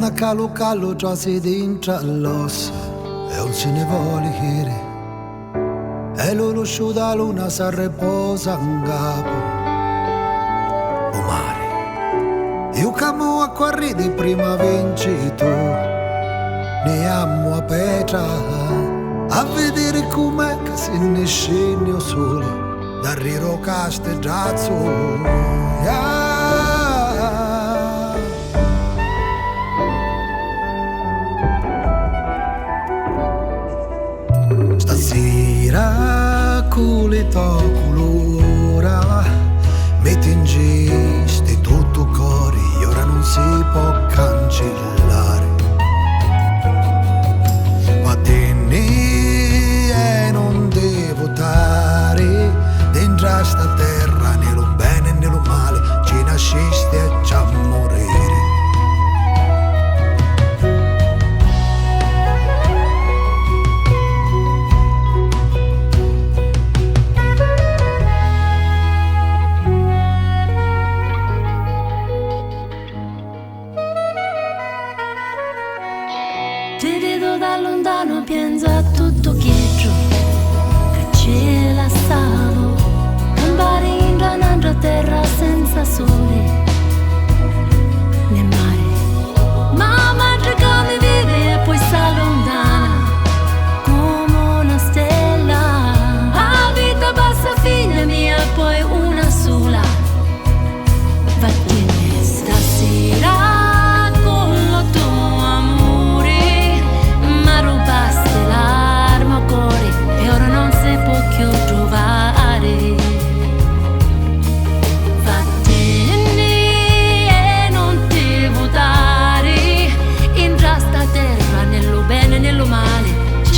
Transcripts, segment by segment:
Quando calo calo già si dentro all'osso e non se ne vuole chiedere. E lo sciuda luna si riposa in capo. O mare, io camo a correre di prima vinci tu. Ne amo a petra, a vedere com'è che se ne scende il sole. Da riro casteggiazzo. Stasera culito colora metti in gesti tutto il cuore e ora non si può cancellare. Vattene e non devo dare dentro a sta terra né lo bene né lo male ci nascesti e ci a morire. Ti vedo da lontano, penso a tutto dietro, che c'è la stavo, campare in un'altra terra senza sole, né mare. Ma madre che mi vive e poi sta lontana, come una stella. La vita passa figlia mia e poi una sola. Vattene stasera.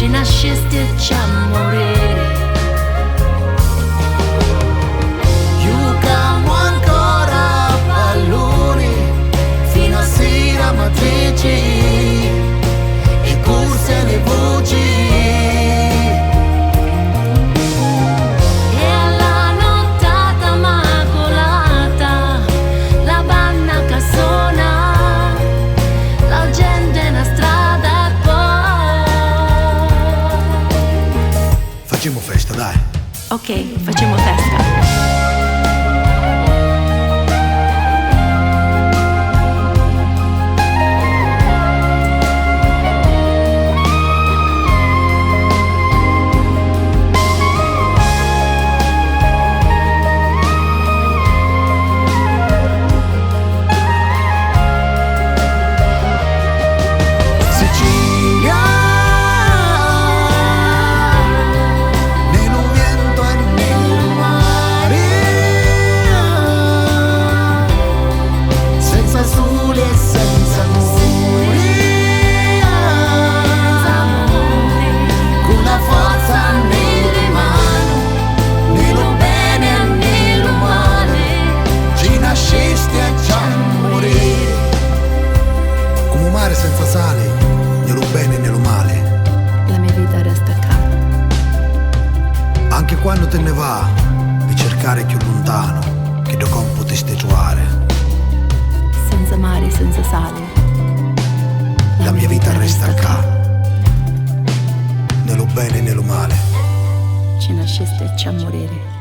Nascesti e ci a morire. Io camo ancora palloni fino a sera matrici e corse le voci. E alla nottata macolata la banna che suona, la gente in strada. Facciamo festa, dai. Ok, facciamo festa. Senza sale, né lo bene né lo male. La mia vita resta qua. Anche quando te ne va di cercare più lontano che do compo ti stegiuare. Senza mare, senza sale. La mia vita resta qua. Né lo bene né lo male. Ci nasceste e ci a morire.